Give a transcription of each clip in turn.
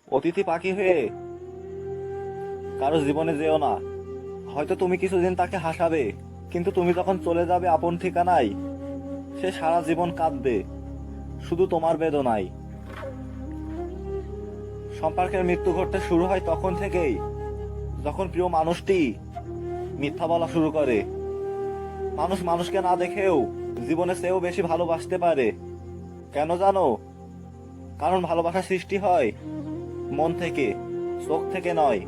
অতিথি পাখি হয়ে কারো জীবনে যেও না। হয়তো তুমি কিছুদিন তাকে হাসাবে, কিন্তু তুমি যখন চলে যাবে আপন ঠিকানায়, সে সারা জীবন কাঁদবে শুধু তোমার বেদনায়। সম্পর্কের মৃত্যু ঘটতে শুরু হয় তখন থেকেই, যখন প্রিয় মানুষটি মিথ্যা বলা শুরু করে। মানুষ মানুষকে না দেখেও জীবনের চেয়েও বেশি ভালোবাসতে পারে। কেন জানো? কারণ ভালোবাসা সৃষ্টি হয় মন থেকে, চোখ থেকে নয়।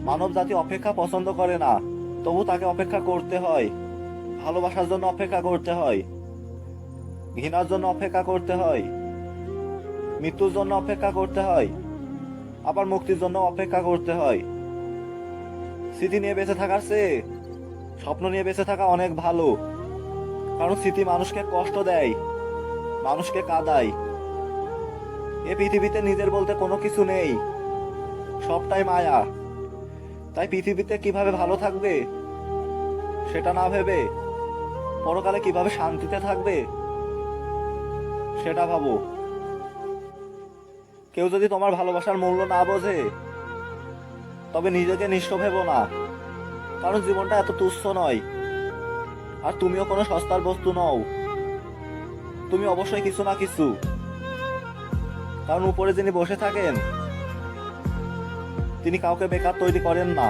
মানব জাতি অপেক্ষা পছন্দ করে না, তবু তাকে অপেক্ষা করতে হয়। ভালোবাসার জন্য অপেক্ষা করতে হয়, ঘৃণার জন্য অপেক্ষা করতে হয়, মৃত্যুর জন্য অপেক্ষা করতে হয়, আবার মুক্তির জন্য অপেক্ষা করতে হয়। স্মৃতি নিয়ে বেঁচে থাকার চেয়ে স্বপ্ন নিয়ে বেঁচে থাকা অনেক ভালো। কারণ স্মৃতি মানুষকে কষ্ট দেয়, মানুষকে কাঁদায়। এ পৃথিবীতে নিজের বলতে কোনো কিছু নেই, সবটাই মায়া। তাই পৃথিবীতে কিভাবে ভালো থাকবে সেটা না ভেবে পরকালে কিভাবে শান্তিতে থাকবে সেটা ভাবো। কেউ যদি তোমার ভালোবাসার মূল্য না বোঝে, তবে নিজেকে নিঃস্ব ভেবো না। কারণ জীবনটা এত তুচ্ছ নয়, আর তুমিও কোনো সস্তার বস্তু নও। তুমি অবশ্যই কিছু না কিছু। কারণ উপরে যিনি বসে থাকেন, তিনি কাউকে বেকার তৈরি করেন না।